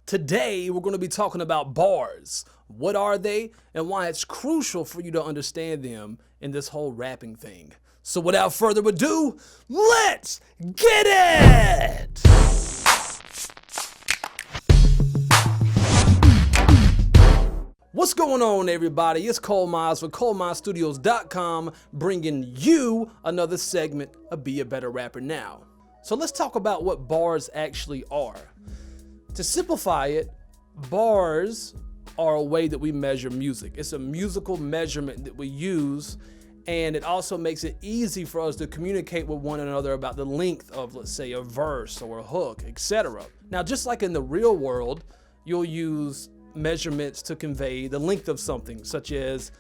Today, we're going to be talking about bars. What are they and why it's crucial for you to understand them in this whole rapping thing. So without further ado, let's get it! What's going on, everybody? It's Cole Mize for ColeMizeStudios.com, bringing you another segment of Be a Better Rapper Now. So let's talk about what bars actually are. To simplify it, bars are a way that we measure music. It's a musical measurement that we use, and it also makes it easy for us to communicate with one another about the length of, let's say, a verse or a hook, etc. Now, just like in the real world, you'll use measurements to convey the length of something, such as,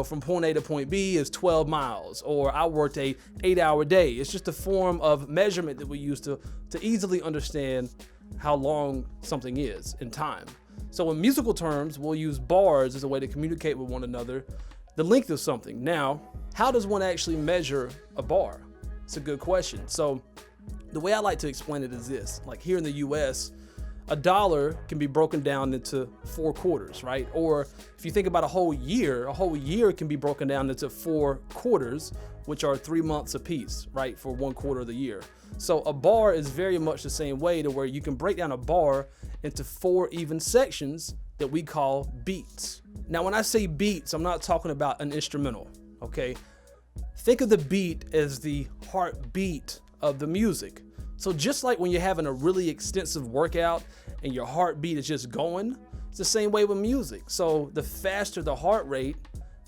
from point A to point B is 12 miles, or I worked a 8-hour day. It's just a form of measurement that we use to easily understand how long something is in time. So in musical terms, we'll use bars as a way to communicate with one another the length of something. Now, how does one actually measure a bar? It's a good question. So the way I like to explain it is this: like here in the US, a dollar can be broken down into 4 quarters, right? Or if you think about a whole year can be broken down into 4 quarters, which are 3 months apiece, right? For 1 quarter of the year. So a bar is very much the same way, to where you can break down a bar into 4 even sections that we call beats. Now, when I say beats, I'm not talking about an instrumental, okay? Think of the beat as the heartbeat of the music. So just like when you're having a really extensive workout and your heartbeat is just going, it's the same way with music. So the faster the heart rate,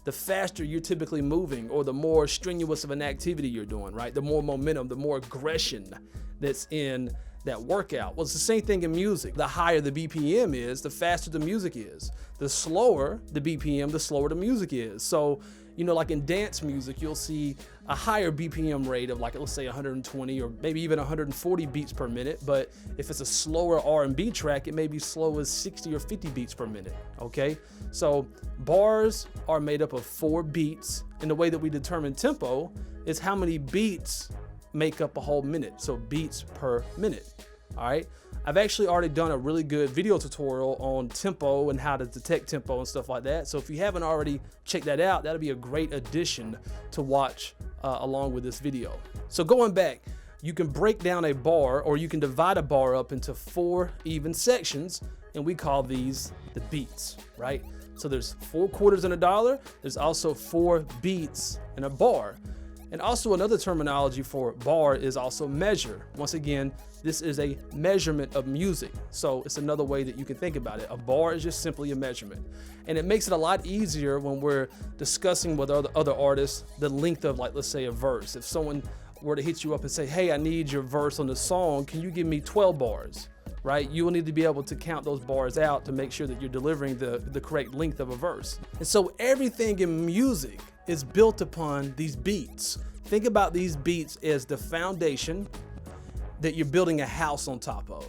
the faster you're typically moving, or the more strenuous of an activity you're doing, right? The more momentum, the more aggression that's in that workout. Well, it's the same thing in music. The higher the BPM is, the faster the music is. The slower the BPM, the slower the music is. So, like in dance music, you'll see a higher BPM rate of, like, let's say 120 or maybe even 140 beats per minute. But if it's a slower R&B track, it may be slow as 60 or 50 beats per minute, okay? So bars are made up of 4 beats, and the way that we determine tempo is how many beats make up a whole minute. So beats per minute, all right? I've actually already done a really good video tutorial on tempo and how to detect tempo and stuff like that. So if you haven't already checked that out, that'll be a great addition to watch along with this video. So going back, you can break down a bar, or you can divide a bar up into 4 even sections, and we call these the beats, right? So there's 4 quarters in a dollar. There's also 4 beats in a bar. And also another terminology for bar is also measure. Once again, this is a measurement of music. So it's another way that you can think about it. A bar is just simply a measurement. And it makes it a lot easier when we're discussing with other artists the length of, like, let's say a verse. If someone were to hit you up and say, hey, I need your verse on the song, can you give me 12 bars? Right? You will need to be able to count those bars out to make sure that you're delivering the correct length of a verse. And so everything in music is built upon these beats. Think about these beats as the foundation that you're building a house on top of,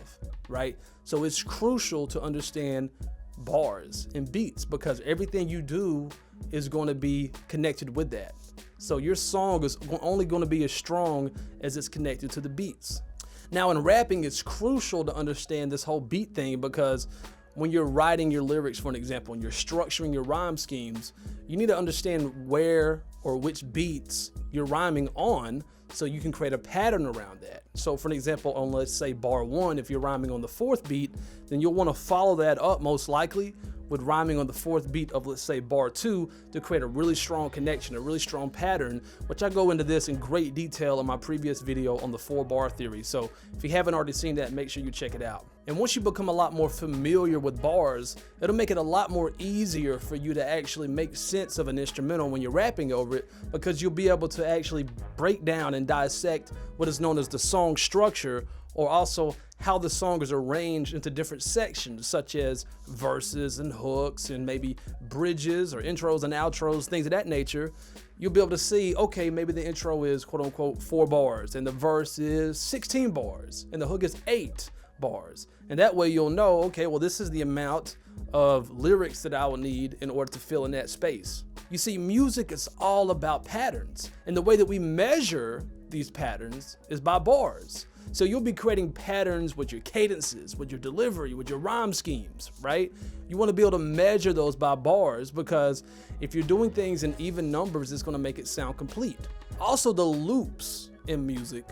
right? So it's crucial to understand bars and beats, because everything you do is going to be connected with that. So your song is only going to be as strong as it's connected to the beats. Now, in rapping, it's crucial to understand this whole beat thing, because when you're writing your lyrics, for an example, and you're structuring your rhyme schemes, you need to understand where or which beats you're rhyming on, so you can create a pattern around that. So for an example, on, let's say, bar 1, if you're rhyming on the 4th beat, then you'll want to follow that up most likely with rhyming on the 4th beat of, let's say, bar 2, to create a really strong connection, a really strong pattern, which I go into this in great detail in my previous video on the 4-bar theory. So if you haven't already seen that, make sure you check it out. And once you become a lot more familiar with bars, it'll make it a lot more easier for you to actually make sense of an instrumental when you're rapping over it, because you'll be able to actually break down and dissect what is known as the song structure, or also how the song is arranged into different sections, such as verses and hooks and maybe bridges or intros and outros, things of that nature. You'll be able to see, okay, maybe the intro is quote unquote 4 bars, and the verse is 16 bars, and the hook is 8 bars. And that way you'll know, okay, well, this is the amount of lyrics that I will need in order to fill in that space. You see, music is all about patterns, and the way that we measure these patterns is by bars. So you'll be creating patterns with your cadences, with your delivery, with your rhyme schemes, right? You want to be able to measure those by bars, because if you're doing things in even numbers, it's going to make it sound complete. Also, the loops in music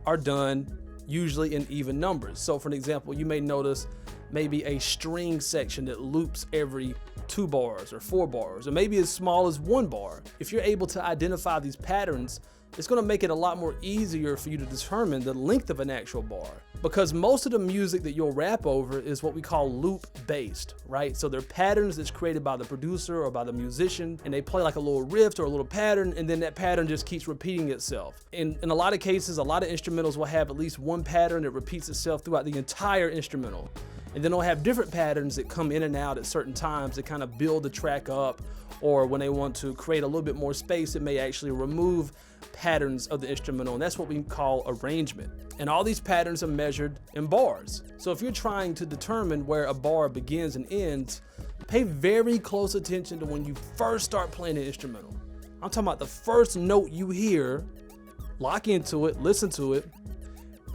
are done usually in even numbers. So for an example, you may notice maybe a string section that loops every 2 bars or 4 bars, or maybe as small as 1 bar. If you're able to identify these patterns, it's going to make it a lot more easier for you to determine the length of an actual bar, because most of the music that you'll rap over is what we call loop based, right? So they're patterns that's created by the producer or by the musician, and they play like a little riff or a little pattern, and then that pattern just keeps repeating itself. In a lot of cases, a lot of instrumentals will have at least one pattern that repeats itself throughout the entire instrumental. And then they'll have different patterns that come in and out at certain times to kind of build the track up, or when they want to create a little bit more space, it may actually remove patterns of the instrumental, and that's what we call arrangement. And all these patterns are measured in bars. So if you're trying to determine where a bar begins and ends, pay very close attention to when you first start playing an instrumental. I'm talking about the first note you hear, lock into it, listen to it,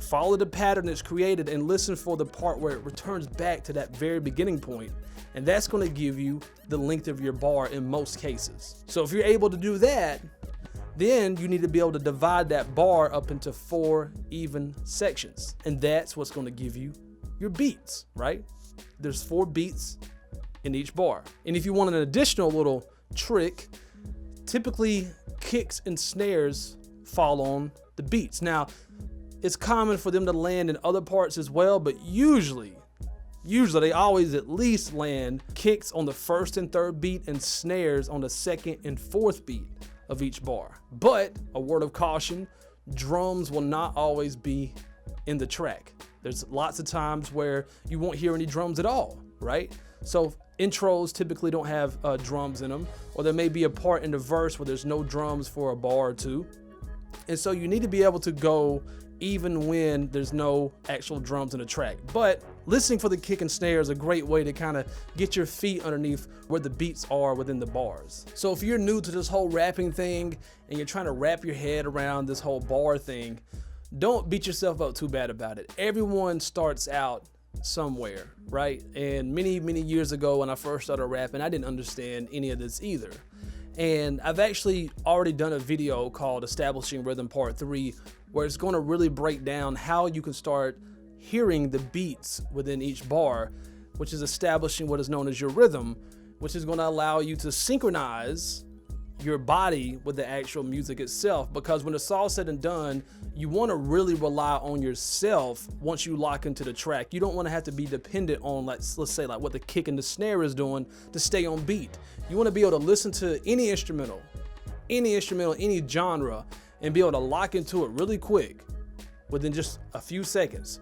follow the pattern that's created, and listen for the part where it returns back to that very beginning point. And that's going to give you the length of your bar in most cases. So if you're able to do that, then you need to be able to divide that bar up into 4 even sections. And that's what's going to give you your beats, right? There's 4 beats in each bar. And if you want an additional little trick, typically kicks and snares fall on the beats. Now, it's common for them to land in other parts as well, but usually they always at least land kicks on the 1st and 3rd beat and snares on the 2nd and 4th beat of each bar. But a word of caution, drums will not always be in the track. There's lots of times where you won't hear any drums at all, right? So intros typically don't have drums in them, or there may be a part in the verse where there's no drums for a bar or two. And so you need to be able to go even when there's no actual drums in the track. But listening for the kick and snare is a great way to kind of get your feet underneath where the beats are within the bars. So if you're new to this whole rapping thing and you're trying to wrap your head around this whole bar thing, don't beat yourself up too bad about it. Everyone starts out somewhere, right? And many years ago when I first started rapping, I didn't understand any of this either. And I've actually already done a video called Establishing Rhythm Part 3, where it's going to really break down how you can start hearing the beats within each bar, which is establishing what is known as your rhythm, which is going to allow you to synchronize your body with the actual music itself. Because when it's all said and done, you want to really rely on yourself once you lock into the track. You don't want to have to be dependent on, let's say, like what the kick and the snare is doing to stay on beat. You want to be able to listen to any instrumental, any genre, and be able to lock into it really quick within just a few seconds.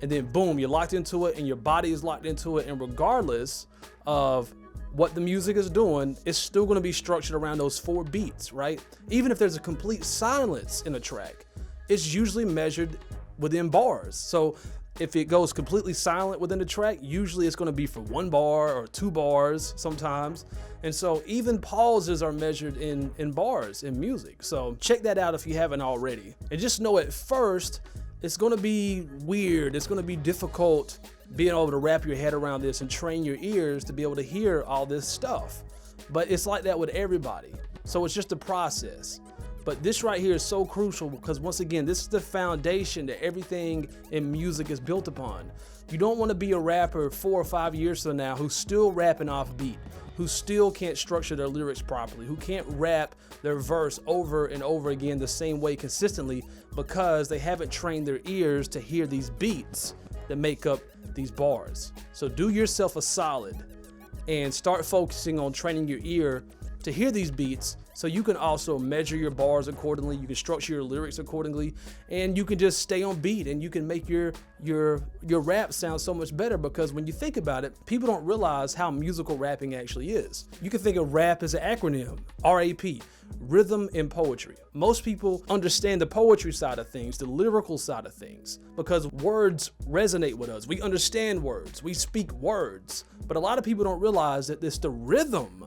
And then boom, you're locked into it and your body is locked into it. And regardless of what the music is doing, it's still going to be structured around those 4 beats, right? Even if there's a complete silence in a track, it's usually measured within bars. So if it goes completely silent within the track, usually it's going to be for 1 bar or 2 bars sometimes. And so even pauses are measured in bars in music. So check that out if you haven't already. And just know at first, it's going to be weird. It's going to be difficult being able to wrap your head around this and train your ears to be able to hear all this stuff. But it's like that with everybody. So it's just a process. But this right here is so crucial because, once again, this is the foundation that everything in music is built upon. You don't want to be a rapper 4 or 5 years from now who's still rapping off beat, who still can't structure their lyrics properly, who can't rap their verse over and over again the same way consistently because they haven't trained their ears to hear these beats that make up these bars. So do yourself a solid and start focusing on training your ear to hear these beats, so you can also measure your bars accordingly, you can structure your lyrics accordingly, and you can just stay on beat, and you can make your rap sound so much better. Because when you think about it, people don't realize how musical rapping actually is. You can think of rap as an acronym, RAP, rhythm and poetry. Most people understand the poetry side of things, the lyrical side of things, because words resonate with us. We understand words, we speak words, but a lot of people don't realize that it's the rhythm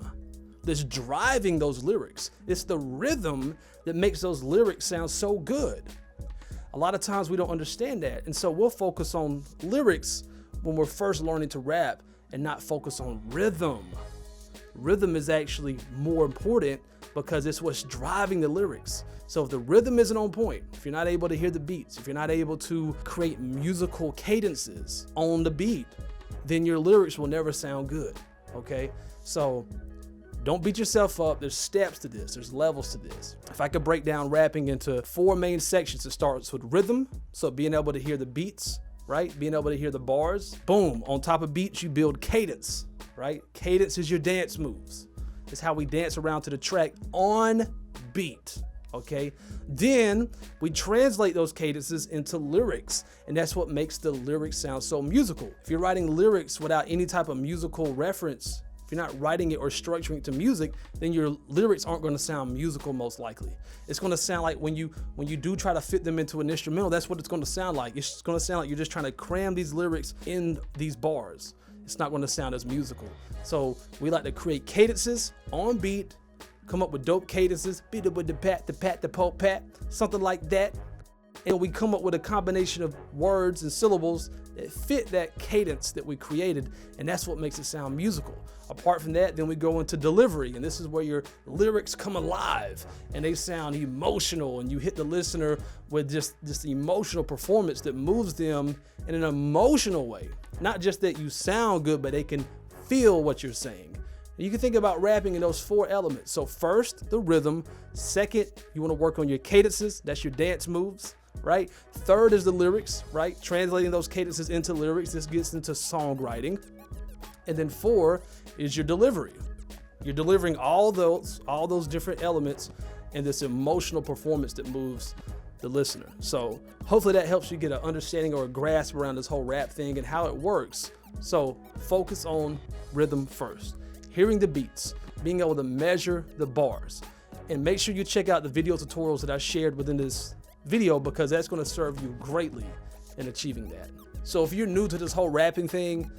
that's driving those lyrics. It's the rhythm that makes those lyrics sound so good. A lot of times we don't understand that. And so we'll focus on lyrics when we're first learning to rap and not focus on rhythm. Rhythm is actually more important because it's what's driving the lyrics. So if the rhythm isn't on point, if you're not able to hear the beats, if you're not able to create musical cadences on the beat, then your lyrics will never sound good, okay? So don't beat yourself up. There's steps to this. There's levels to this. If I could break down rapping into 4 main sections, it starts with rhythm. So being able to hear the beats, right? Being able to hear the bars. Boom. On top of beats, you build cadence, right? Cadence is your dance moves. It's how we dance around to the track on beat, okay? Then we translate those cadences into lyrics, and that's what makes the lyrics sound so musical. If you're writing lyrics without any type of musical reference, if you're not writing it or structuring it to music, then your lyrics aren't going to sound musical most likely. It's going to sound like when you do try to fit them into an instrumental, that's what it's going to sound like. It's going to sound like you're just trying to cram these lyrics in these bars. It's not going to sound as musical. So we like to create cadences on beat, come up with dope cadences, beat it with the pat, the po pat, something like that. And we come up with a combination of words and syllables that fit that cadence that we created, and that's what makes it sound musical. Apart from that, then we go into delivery, and this is where your lyrics come alive and they sound emotional, and you hit the listener with just the emotional performance that moves them in an emotional way. Not just that you sound good, but they can feel what you're saying. You can think about rapping in those 4 elements. So first, the rhythm. Second, you want to work on your cadences. That's your dance moves, right? Third is the lyrics, right? Translating those cadences into lyrics. This gets into songwriting. And then 4 is your delivery. You're delivering all those different elements in this emotional performance that moves the listener. So hopefully that helps you get an understanding or a grasp around this whole rap thing and how it works. So focus on rhythm first. Hearing the beats, being able to measure the bars, and make sure you check out the video tutorials that I shared within this video, because that's going to serve you greatly in achieving that. So if you're new to this whole rapping thing,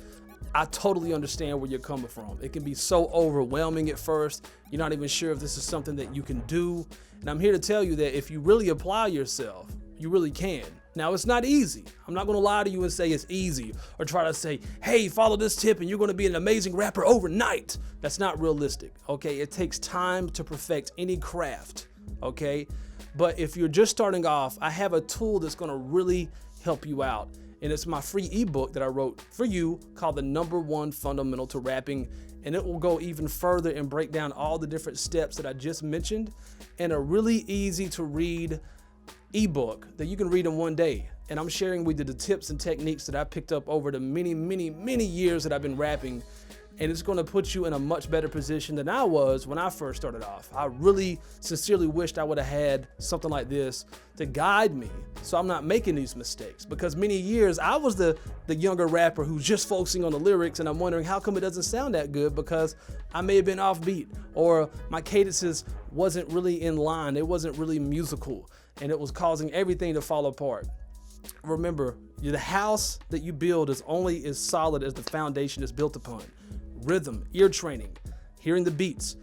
I totally understand where you're coming from. It can be so overwhelming at first. You're not even sure if this is something that you can do. And I'm here to tell you that if you really apply yourself, you really can. Now, it's not easy. I'm not going to lie to you and say it's easy, or try to say, hey, follow this tip and you're going to be an amazing rapper overnight. That's not realistic, okay? It takes time to perfect any craft, okay? But if you're just starting off, I have a tool that's going to really help you out. And it's my free ebook that I wrote for you called The #1 Fundamental to Rapping. And it will go even further and break down all the different steps that I just mentioned in a really easy to read ebook that you can read in one day. And I'm sharing with you the tips and techniques that I picked up over the many years that I've been rapping. And it's going to put you in a much better position than I was when I first started off. I really sincerely wished I would have had something like this to guide me so I'm not making these mistakes, because many years I was the younger rapper who's just focusing on the lyrics, and I'm wondering how come it doesn't sound that good, because I may have been offbeat, or my cadences wasn't really in line. It wasn't really musical, and it was causing everything to fall apart. Remember, the house that you build is only as solid as the foundation is built upon. Rhythm, ear training, hearing the beats,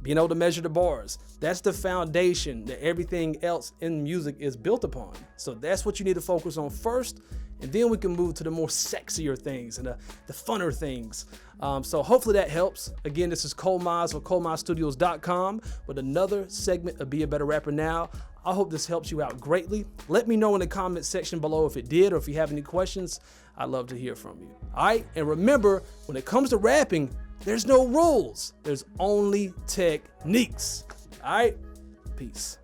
being able to measure the bars. That's the foundation that everything else in music is built upon. So that's what you need to focus on first, and then we can move to the more sexier things and the funner things. So hopefully that helps. Again, this is Cole Mize of ColeMizeStudios.com with another segment of Be a Better Rapper Now. I hope this helps you out greatly. Let me know in the comment section below if it did, or if you have any questions. I'd love to hear from you. All right, and remember, when it comes to rapping, there's no rules. There's only techniques. All right, peace.